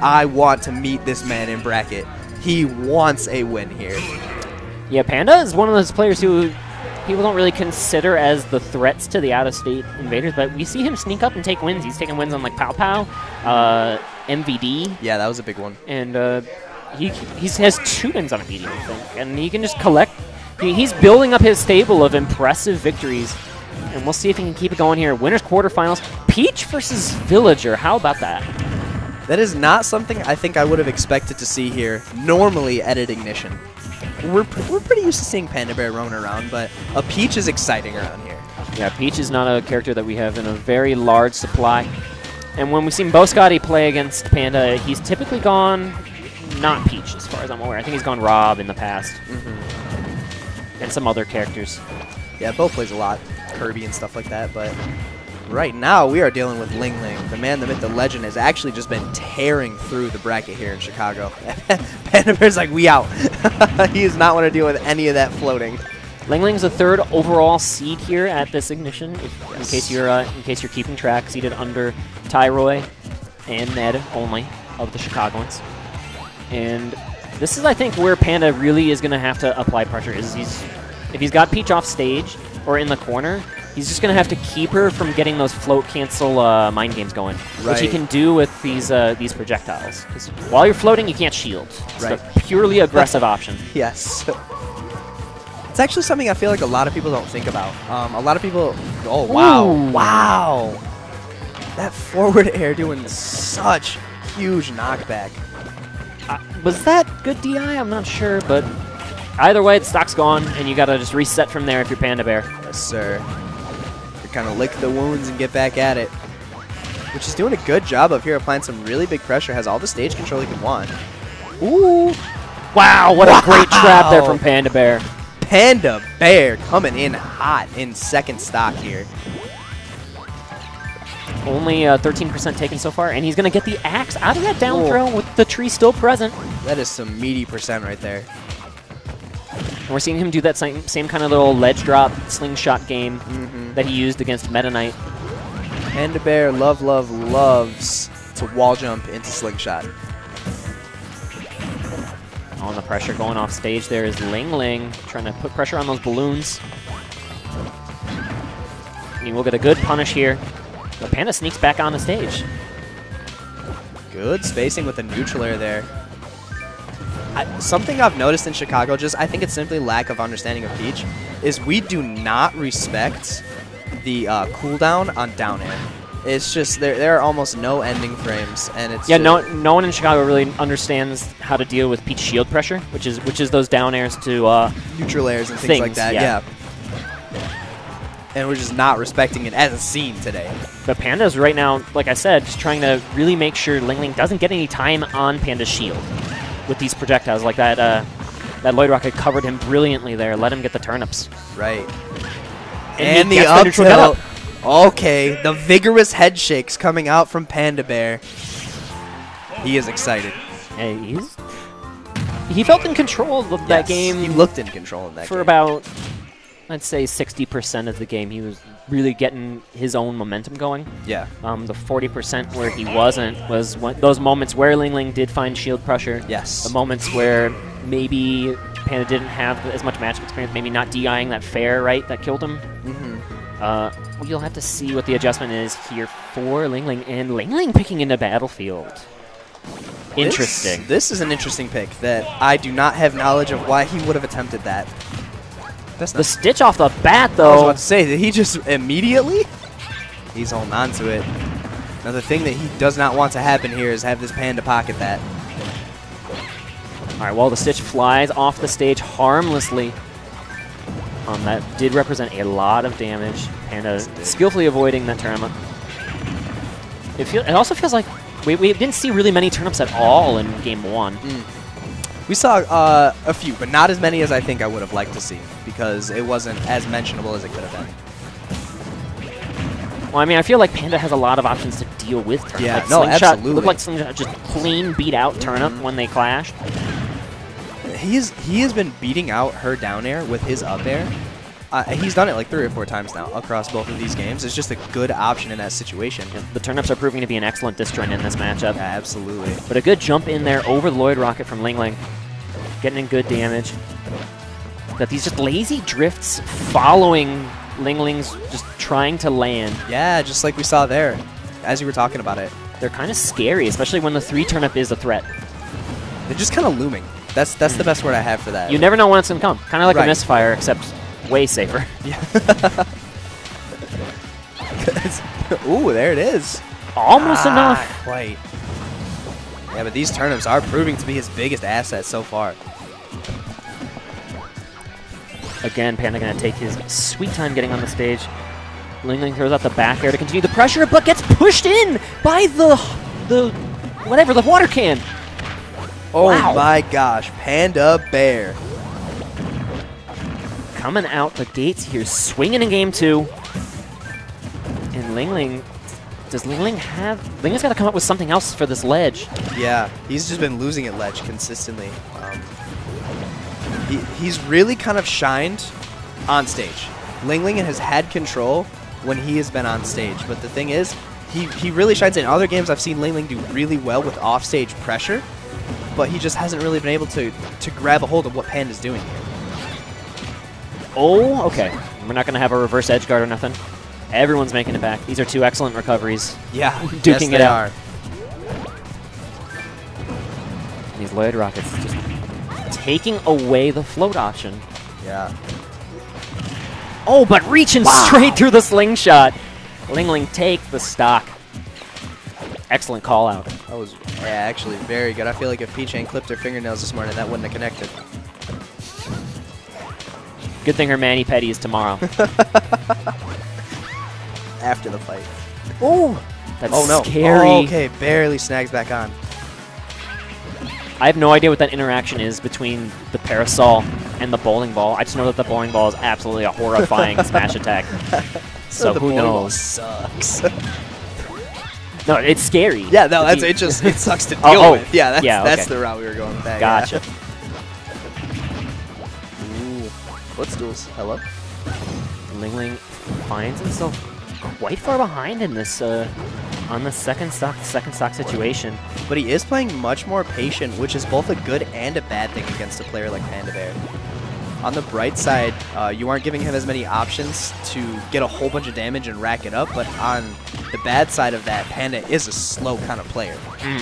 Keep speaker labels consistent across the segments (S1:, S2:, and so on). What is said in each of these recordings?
S1: I want to meet this man in bracket. He wants a win here.
S2: Yeah, Panda is one of those players who people don't really consider as the threats to the out-of-state invaders, but we see him sneak up and take wins. He's taking wins on like Pow Pow, MVD.
S1: Yeah, that was a big one.
S2: And he has 2 wins on MVD, I think. And he can just collect. He's building up his stable of impressive victories. And we'll see if he can keep it going here. Winners quarterfinals, Peach versus Villager. How about that?
S1: That is not something I think I would have expected to see here normally at Ignition. We're pretty used to seeing PandaBair roaming around, but a Peach is exciting around here.
S2: Yeah, Peach is not a character that we have in a very large supply. And when we've seen Bo Scotty play against Panda, he's typically gone not Peach, as far as I'm aware. I think he's gone Rob in the past. And some other characters.
S1: Yeah, Bo plays a lot, Kirby and stuff like that, but right now we are dealing with LingLing. The man, the myth, the legend has actually just been tearing through the bracket here in Chicago. PandaBair's like, we out. He does not want to deal with any of that floating.
S2: LingLing's the 3rd overall seed here at this Ignition, in case you're keeping track, seeded under Tyroy and Ned only of the Chicagoans. And this is, I think, where Panda really is going to have to apply pressure. If he's got Peach off stage or in the corner, he's just going to have to keep her from getting those float cancel mind games going, which he can do with these projectiles. Because while you're floating, you can't shield. It's a purely aggressive option.
S1: Yes. It's actually something I feel like a lot of people don't think about. A lot of people... Oh, wow.
S2: Ooh.
S1: Wow. That forward air doing such huge knockback.
S2: Was that good DI? I'm not sure, but either way, the stock's gone, and you got to just reset from there if you're PandaBair.
S1: Yes, sir. You kind of lick the wounds and get back at it. Which is doing a good job of here applying some really big pressure. Has all the stage control he can want.
S2: Ooh. Wow, what a great trap there from PandaBair.
S1: PandaBair coming in hot in 2nd stock here.
S2: Only 13% taken so far, and he's going to get the axe out of that down throw with the tree still present.
S1: That is some meaty percent right there.
S2: And we're seeing him do that same kind of little ledge drop slingshot game that he used against Meta Knight.
S1: PandaBair loves to wall jump into slingshot.
S2: On the pressure going off stage there is LingLing trying to put pressure on those balloons. And we'll get a good punish here. The Panda sneaks back on the stage.
S1: Good spacing with the neutral air there. Something I've noticed in Chicago, I think it's simply lack of understanding of Peach, is we do not respect the cooldown on down air. It's just, there are almost no ending frames, and it's
S2: no one in Chicago really understands how to deal with Peach shield pressure, which is those down airs to
S1: neutral airs and things like that. Yeah. And we're just not respecting it as a scene today.
S2: But Panda's right now, like I said, just trying to really make sure LingLing doesn't get any time on Panda's shield with these projectiles like that. That Lloyd Rocket covered him brilliantly there. Let him get the turnips.
S1: Right. And the up tilt. Okay, the vigorous head shakes coming out from PandaBair. He is excited.
S2: Hey, he felt in control of that game.
S1: He looked in control of that game.
S2: For about, I'd say, 60% of the game. He was really getting his own momentum going.
S1: Yeah.
S2: The 40% where he wasn't was those moments where LingLing did find shield pressure.
S1: Yes.
S2: The moments where maybe Panda didn't have as much matchup experience, maybe not DIing that fair, right, that killed him. You'll have to see what the adjustment is here for LingLing, and LingLing picking into Battlefield. Interesting.
S1: This is an interesting pick that I do not have knowledge of why he would have attempted that. That's not
S2: the stitch off the bat, though.
S1: I was about to say, did he just immediately? He's holding on to it. Now, the thing that he does not want to happen here is have this Panda pocket that.
S2: All right, well, the stitch flies off the stage harmlessly. That did represent a lot of damage. Panda skillfully avoiding that turnip. It also feels like we didn't see really many turnips at all in Game 1.
S1: We saw a few, but not as many as I think I would have liked to see, because it wasn't as mentionable as it could have been.
S2: Well, I mean, I feel like Panda has a lot of options to deal with turnip.
S1: Yeah,
S2: like
S1: no,
S2: Slingshot
S1: absolutely.
S2: Looked like Slingshot just clean beat out turnip when they clashed.
S1: He has been beating out her down air with his up air He's done it like 3 or 4 times now across both of these games. It's just a good option in that situation.
S2: Yeah, the turnips are proving to be an excellent disjoint in this matchup.
S1: Yeah, absolutely.
S2: But a good jump in there over the Lloyd Rocket from LingLing. Getting in good damage. Got these just lazy drifts following LingLing's just trying to land.
S1: Yeah, just like we saw there, as you were talking about it.
S2: They're kind of scary, especially when the 3 turnip is a threat.
S1: They're just kind of looming. That's the best word I have for that.
S2: You never know when it's going to come. Kind of like
S1: Right.
S2: a misfire, except way safer.
S1: Yeah. Ooh, there it is.
S2: Almost enough.
S1: Quite. Yeah, but these turnips are proving to be his biggest asset so far.
S2: Again, Panda going to take his sweet time getting on the stage. LingLing throws out the back air to continue the pressure, but gets pushed in by the water can.
S1: Oh
S2: Wow.
S1: my gosh, PandaBair.
S2: Coming out the gates here, swinging in game 2. And LingLing, does LingLing have... LingLing's got to come up with something else for this ledge.
S1: Yeah, he's just been losing at ledge consistently. He's really kind of shined on stage. LingLing has had control when he has been on stage, but the thing is, he really shines. In other games, I've seen LingLing do really well with offstage pressure, but he just hasn't really been able to grab a hold of what Panda's doing here.
S2: Oh, okay. We're not going to have a reverse edge guard or nothing. Everyone's making it back. These are 2 excellent recoveries.
S1: Yeah,
S2: Duking it out.
S1: Are.
S2: These Lloyd Rockets just taking away the float option.
S1: Yeah.
S2: Oh, but reaching straight through the slingshot. LingLing take the stock. Excellent call out.
S1: That was actually very good. I feel like if P-Chain clipped her fingernails this morning, that wouldn't have connected.
S2: Good thing her mani-pedi is tomorrow.
S1: After the fight.
S2: Oh, that's
S1: no.
S2: scary.
S1: Oh, okay, barely snags back on.
S2: I have no idea what that interaction is between the parasol and the bowling ball. I just know that the bowling ball is absolutely a horrifying smash attack. So
S1: the
S2: who
S1: bowling ball
S2: knows?
S1: Sucks.
S2: No, it's scary.
S1: Yeah, no, it sucks to deal with. Yeah, that's the route we were going with that.
S2: Gotcha.
S1: Yeah. Ooh, footstools. Hello.
S2: LingLing finds himself quite far behind in this on the second stock situation.
S1: But he is playing much more patient, which is both a good and a bad thing against a player like PandaBair. On the bright side, you aren't giving him as many options to get a whole bunch of damage and rack it up, but on the bad side of that, Panda is a slow kind of player.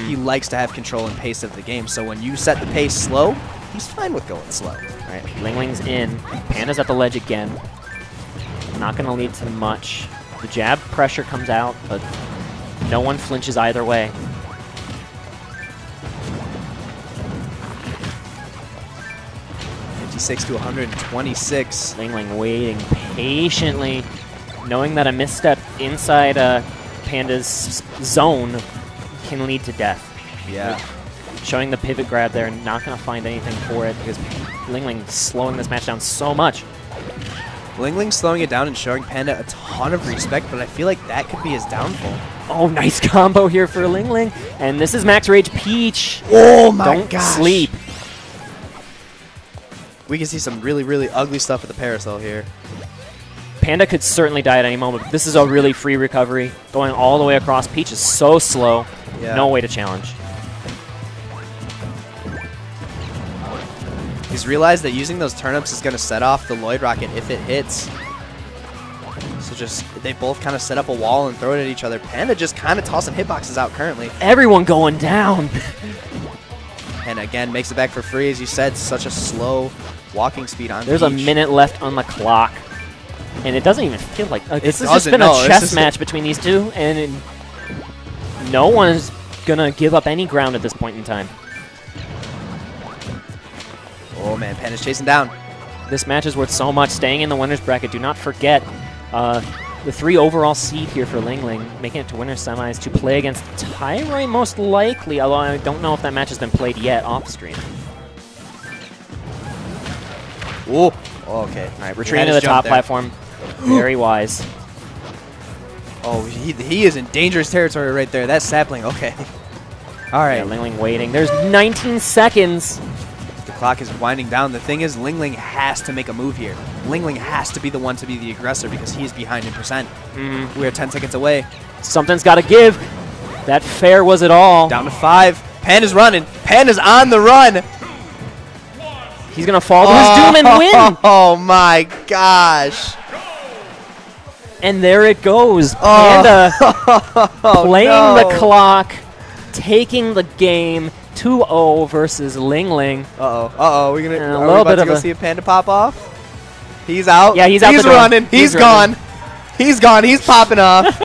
S1: He likes to have control and pace of the game, so when you set the pace slow, he's fine with going slow.
S2: All right, LingLing's in. Panda's at the ledge again. Not going to lead to much. The jab pressure comes out, but no one flinches either way.
S1: To 126.
S2: LingLing waiting patiently, knowing that a misstep inside Panda's zone can lead to death.
S1: Yeah.
S2: Showing the pivot grab there and not going to find anything for it because LingLing slowing this match down so much.
S1: LingLing slowing it down and showing Panda a ton of respect, but I feel like that could be his downfall.
S2: Oh, nice combo here for LingLing. And this is Max Rage Peach.
S1: Oh my
S2: Don't
S1: gosh.
S2: sleep.
S1: We can see some really, really ugly stuff with the parasol here.
S2: Panda could certainly die at any moment. But this is a really free recovery. Going all the way across. Peach is so slow.
S1: Yeah.
S2: No way to challenge.
S1: He's realized that using those turnips is going to set off the Lloyd Rocket if it hits. So they both kind of set up a wall and throw it at each other. Panda just kind of tossing hitboxes out currently.
S2: Everyone going down.
S1: And again, makes it back for free. As you said, such a slow walking speed on
S2: There's
S1: Peach.
S2: a minute left on the clock. And it doesn't even feel like... this has just
S1: doesn't,
S2: been
S1: no,
S2: a chess match between these two. And no one's going to give up any ground at this point in time.
S1: Oh man, Panda's chasing down.
S2: This match is worth so much. Staying in the winner's bracket. Do not forget the 3 overall seed here for LingLing, making it to winner's semis to play against Tyroy most likely, although I don't know if that match has been played yet off screen.
S1: Ooh. Oh, okay.
S2: All right, retreating to the top platform. Very wise.
S1: Oh, he is in dangerous territory right there. That sapling, okay. All right.
S2: Yeah, LingLing waiting. There's 19 seconds.
S1: The clock is winding down. The thing is, LingLing has to make a move here. LingLing has to be the one to be the aggressor because he's behind in percent. We are 10 seconds away.
S2: Something's got to give. That fair was it all.
S1: Down to 5. Panda's running. Panda's on the run.
S2: He's going to fall to his doom and win.
S1: Oh, my gosh.
S2: And there it goes. Panda playing the clock, taking the game 2-0 versus LingLing.
S1: Uh-oh. We're going
S2: a
S1: to
S2: little bit
S1: to
S2: of
S1: go see a Panda pop off. He's out.
S2: Yeah, he's out the door.
S1: Running. He's gone. He's gone. He's popping off.